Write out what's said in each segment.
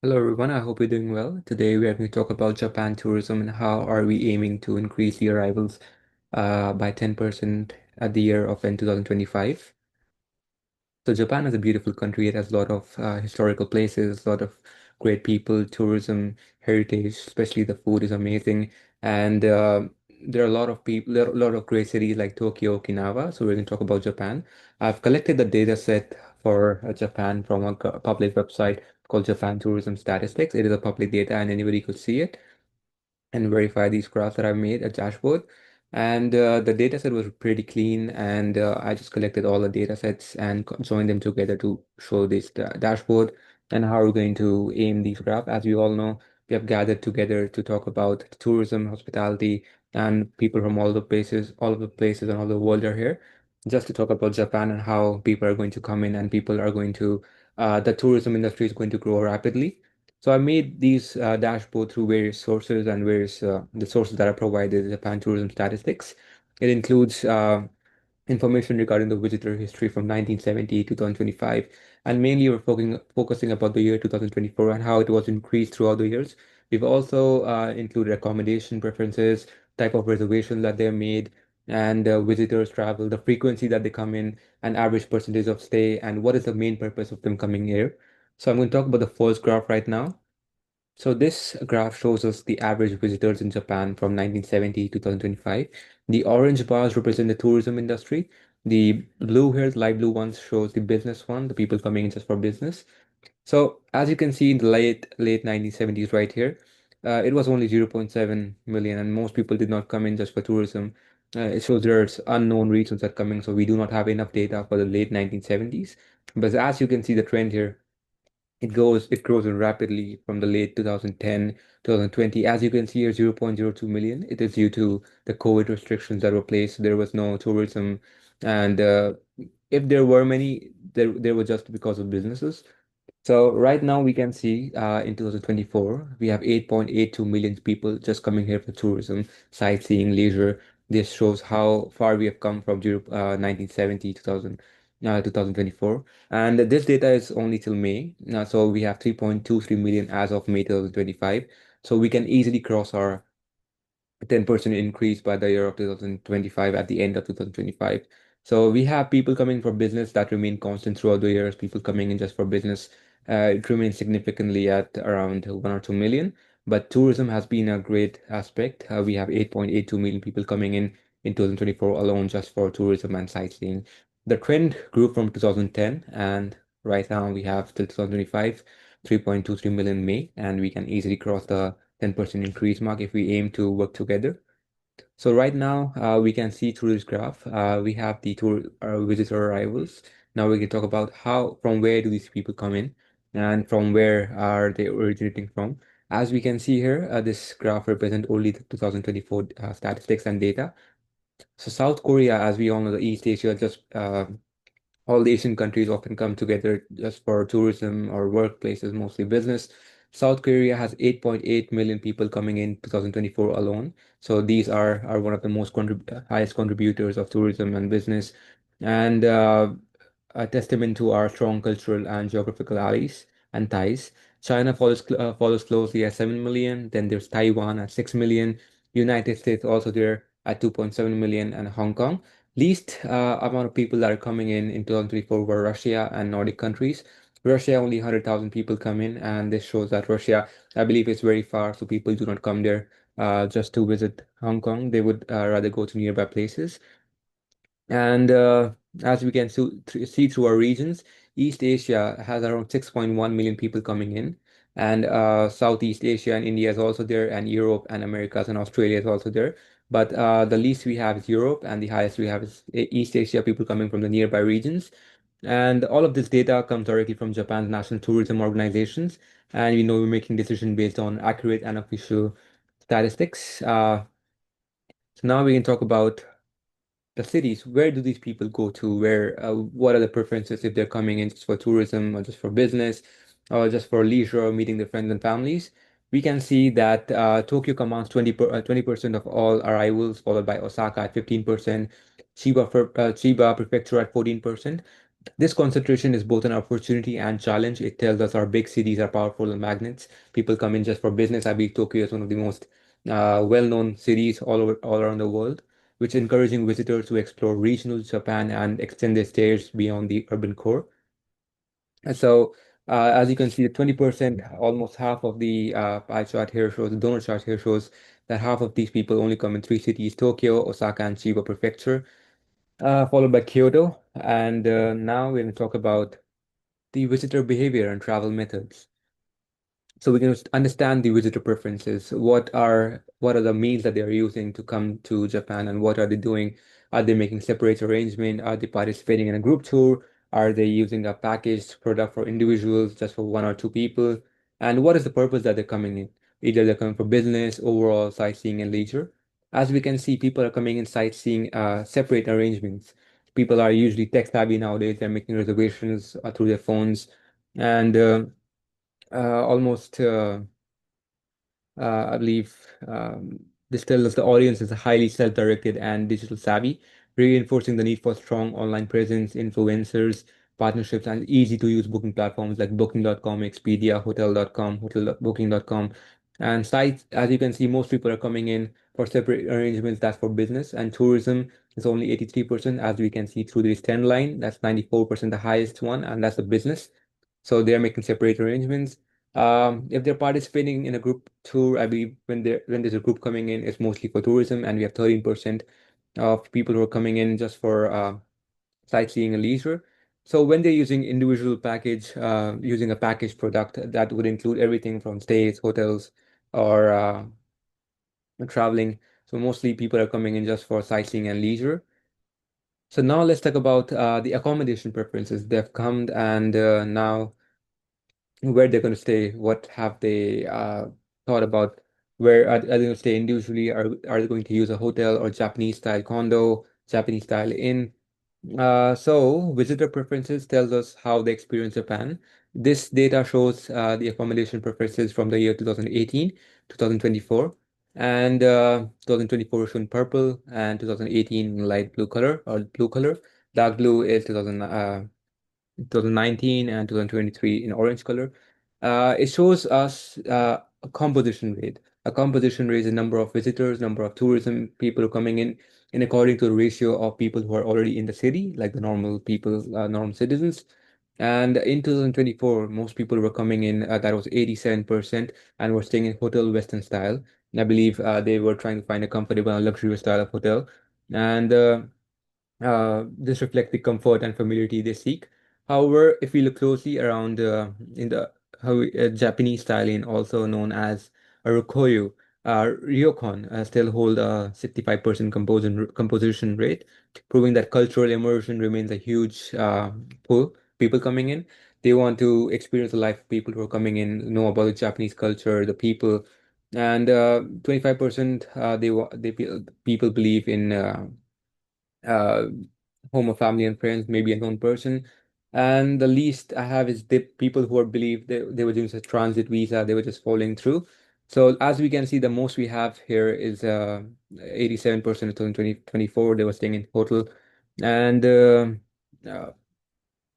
Hello everyone, I hope you're doing well. Today we are going to talk about Japan tourism and how are we aiming to increase the arrivals by 10% at the year of in 2025. So Japan is a beautiful country. It has a lot of historical places, a lot of great people, tourism, heritage, especially the food is amazing. And there are a lot of people, a lot of great cities like Tokyo, Okinawa. So we're going to talk about Japan. I've collected the data set for Japan from a public website called Japan Tourism Statistics. It is a public data and anybody could see it and verify these graphs that I've made a dashboard. And the data set was pretty clean, and I just collected all the data sets and joined them together to show this dashboard and how we're going to aim these graphs. As you all know, we have gathered together to talk about tourism, hospitality, and people from all of the places and all the world are here just to talk about Japan and how people are going to come in and people are going to, the tourism industry is going to grow rapidly. So I made these dashboard through various sources and various the sources that are provided in Japan tourism statistics. It includes information regarding the visitor history from 1970 to 2025, and mainly we're focusing about the year 2024 and how it was increased throughout the years. We've also included accommodation preferences, type of reservation that they're made, and visitors travel, the frequency that they come in, and average percentage of stay, and what is the main purpose of them coming here. So I'm going to talk about the first graph right now. So this graph shows us the average visitors in Japan from 1970 to 2025. The orange bars represent the tourism industry. The blue here, the light blue ones shows the business one, the people coming in just for business. So as you can see in the late 1970s right here, it was only 0.7 million and most people did not come in just for tourism. It shows there's unknown reasons that coming, so we do not have enough data for the late 1970s. But as you can see the trend here, it grows rapidly from the late 2010, 2020. As you can see here, 0.02 million. It is due to the COVID restrictions that were placed. There was no tourism. And if there were many, there were just because of businesses. So right now we can see in 2024, we have 8.82 million people just coming here for tourism, sightseeing, leisure. This shows how far we have come from 1970, 2024. And this data is only till May. So we have 3.23 million as of May 2025. So we can easily cross our 10% increase by the year of 2025 at the end of 2025. So we have people coming for business that remain constant throughout the years, people coming in just for business. It remains significantly at around 1 or 2 million. But tourism has been a great aspect. We have 8.82 million people coming in 2024 alone just for tourism and sightseeing. The trend grew from 2010 and right now we have till 2025, 3.23 million May, and we can easily cross the 10% increase mark if we aim to work together. So right now, we can see through this graph, we have the tour visitor arrivals. Now we can talk about from where do these people come in and from where are they originating from. As we can see here, this graph represents only the 2024 statistics and data. So South Korea, as we all know, the East Asia just all the Asian countries often come together just for tourism or workplaces, mostly business. South Korea has 8.8 million people coming in 2024 alone. So these are one of the highest contributors of tourism and business, and a testament to our strong cultural and geographical allies and ties. China follows closely at 7 million. Then there's Taiwan at 6 million. United States also there at 2.7 million, and Hong Kong. Least amount of people that are coming in 2024 were Russia and Nordic countries. Russia only 100,000 people come in, and this shows that Russia, I believe, is very far, so people do not come there just to visit Hong Kong. They would rather go to nearby places. And as we can see through our regions, East Asia has around 6.1 million people coming in, and Southeast Asia and India is also there, and Europe and Americas and Australia is also there. But the least we have is Europe, and the highest we have is East Asia, people coming from the nearby regions. And all of this data comes directly from Japan's national tourism organizations, and we know we're making decisions based on accurate and official statistics. So now we can talk about the cities. Where do these people go to? What are the preferences if they're coming in just for tourism or just for business or just for leisure or meeting their friends and families? We can see that Tokyo commands 20% of all arrivals, followed by Osaka at 15%, Chiba Prefecture at 14%. This concentration is both an opportunity and challenge. It tells us our big cities are powerful magnets. People come in just for business. I believe Tokyo is one of the most well-known cities all around the world, which encouraging visitors to explore regional Japan and extend their stays beyond the urban core. And so, as you can see, the 20%, almost half of the pie chart here shows, the donor chart here shows that half of these people only come in three cities, Tokyo, Osaka, and Chiba Prefecture, followed by Kyoto. And now we're going to talk about the visitor behavior and travel methods. So we can understand the visitor preferences. What are the means that they are using to come to Japan, and what are they doing? Are they making separate arrangement? Are they participating in a group tour? Are they using a packaged product for individuals, just for one or two people? And what is the purpose that they're coming in? Either they're coming for business, overall sightseeing, and leisure. As we can see, people are coming in sightseeing, separate arrangements. People are usually tech savvy nowadays. They're making reservations through their phones, and almost I believe this tells us the audience is highly self-directed and digital savvy, reinforcing the need for strong online presence, influencers, partnerships, and easy to use booking platforms like Booking.com, Expedia, Hotel.com, Hotelbooking.com. And sites, as you can see, most people are coming in for separate arrangements. That's for business, and tourism is only 83%, as we can see through this 10 line. That's 94%, the highest one, and that's the business. So they're making separate arrangements. If they're participating in a group tour, I believe when there's a group coming in, it's mostly for tourism, and we have 13% of people who are coming in just for sightseeing and leisure. So when they're using individual package, using a package product that would include everything from stays, hotels, or traveling. So mostly people are coming in just for sightseeing and leisure. So now let's talk about the accommodation preferences. They've come, and now where they're going to stay, what have they thought about, where are they going to stay individually, are they going to use a hotel or Japanese style condo, Japanese style inn. So visitor preferences tells us how they experience Japan. This data shows the accommodation preferences from the year 2018, 2024, and 2024 is shown purple, and 2018 in light blue color or blue color. Dark blue is 2019 and 2023 in orange color. It shows us a composition rate. A composition rate is the number of visitors, number of tourism people coming in according to the ratio of people who are already in the city, like the normal people, normal citizens. And in 2024, most people were coming in, that was 87%, and were staying in hotel Western style. And I believe they were trying to find a comfortable and luxurious style of hotel. And this reflects the comfort and familiarity they seek. However, if we look closely around in the Japanese style, in also known as a Rokoyu, Ryokon still hold a 65% composition rate, proving that cultural immersion remains a huge pull. People coming in, they want to experience the life of people who are coming in, know about the Japanese culture, the people, and 25% people believe in uh, home of family and friends, maybe a known person. And the least I have is the people who are believe they were doing a transit visa, they were just following through. So as we can see, the most we have here is 87% in 2024, they were staying in hotel. And uh,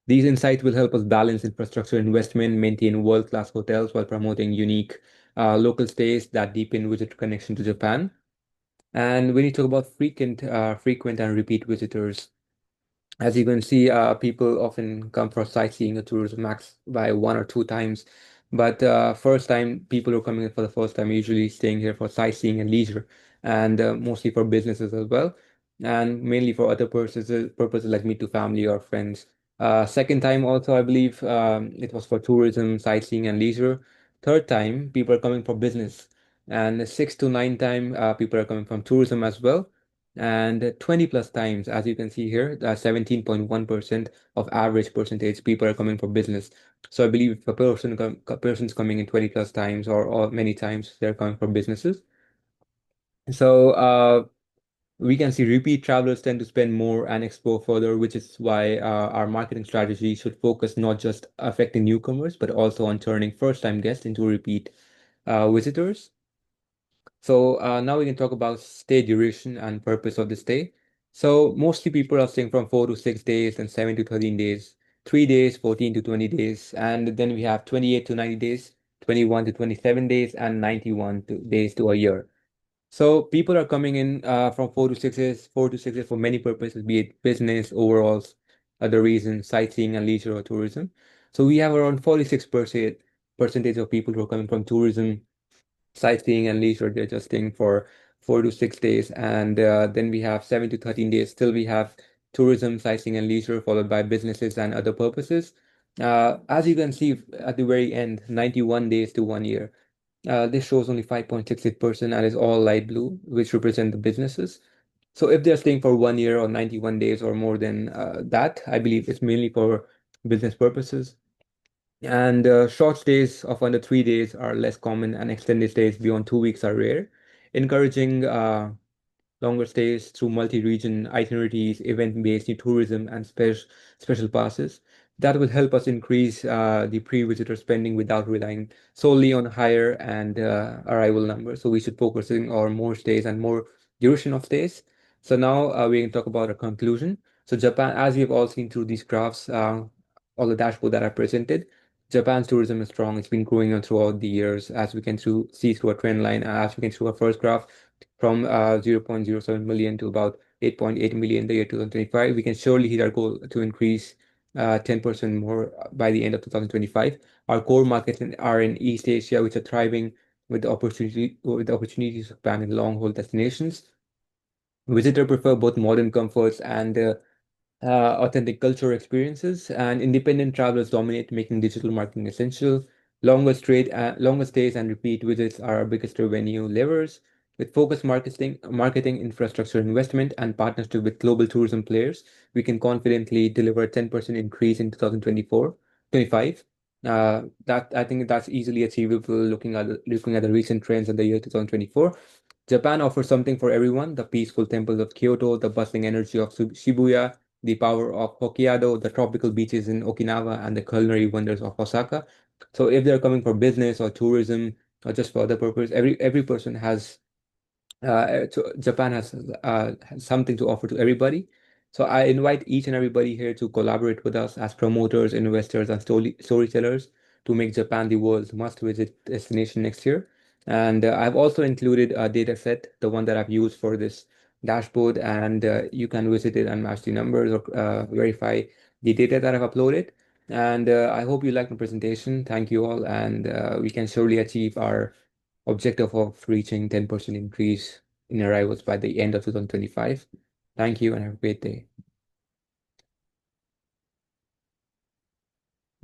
these insights will help us balance infrastructure investment, maintain world-class hotels while promoting unique local stays that deepen visitor connection to Japan. And when you talk about frequent and repeat visitors, as you can see, people often come for sightseeing or tourism max by one or two times. But first time, people who are coming in for the first time usually staying here for sightseeing and leisure, and mostly for businesses as well, and mainly for other purposes like meet to family or friends. Second time also, I believe it was for tourism, sightseeing, and leisure. Third time, people are coming for business, and six to nine time, people are coming from tourism as well, and 20 plus times, as you can see here, 17.1% of average percentage people are coming for business. So I believe if a person's coming in 20 plus times, or many times, they're coming for businesses. So we can see repeat travelers tend to spend more and explore further, which is why our marketing strategy should focus not just affecting newcomers, but also on turning first-time guests into repeat visitors. So now we can talk about stay duration and purpose of the stay. So mostly people are staying from 4 to 6 days and 7 to 13 days, 3 days, 14 to 20 days, and then we have 28 to 90 days, 21 to 27 days, and 91 days to a year. So people are coming in from 4 to 6 days, 4 to 6 days for many purposes, be it business, overalls, other reasons, sightseeing and leisure or tourism. So we have around 46% percentage of people who are coming from tourism, sightseeing and leisure. They're just staying for 4 to 6 days. And then we have 7 to 13 days. Still, we have tourism, sightseeing and leisure, followed by businesses and other purposes. As you can see at the very end, 91 days to 1 year. This shows only 5.68% and is all light blue, which represent the businesses. So if they're staying for 1 year or 91 days or more than that, I believe it's mainly for business purposes. And short stays of under 3 days are less common, and extended stays beyond 2 weeks are rare, encouraging longer stays through multi-region itineraries, event-based tourism, and special passes. That will help us increase the pre-visitor spending without relying solely on higher and arrival numbers. So we should focusing on more stays and more duration of stays. So now we can talk about a conclusion. So Japan, as we've all seen through these graphs, all the dashboard that I presented, Japan's tourism is strong. It's been growing on throughout the years, as we can see through a trend line, as we can see through our first graph from 0.07 million to about 8.8 million the year 2025. We can surely hit our goal to increase 10% more by the end of 2025. Our core markets are in East Asia, which are thriving with the opportunities to expand in long-haul destinations. Visitors prefer both modern comforts and authentic cultural experiences, and independent travelers dominate, making digital marketing essential. Longer stays and repeat visits are our biggest revenue levers. With focused marketing infrastructure investment, and partnership with global tourism players, we can confidently deliver a 10% increase in 2024, 25. That I think that's easily achievable looking at the recent trends in the year 2024. Japan offers something for everyone: the peaceful temples of Kyoto, the bustling energy of Shibuya, the power of Hokkaido, the tropical beaches in Okinawa, and the culinary wonders of Osaka. So if they're coming for business or tourism or just for other purpose, every person Japan has something to offer to everybody. So I invite each and everybody here to collaborate with us as promoters, investors, and storytellers to make Japan the world's must-visit destination next year. And I've also included a data set, the one that I've used for this dashboard, and you can visit it and match the numbers or verify the data that I've uploaded. And I hope you liked my presentation. Thank you all, and we can surely achieve our objective of reaching 10% increase in arrivals by the end of 2025. Thank you and have a great day.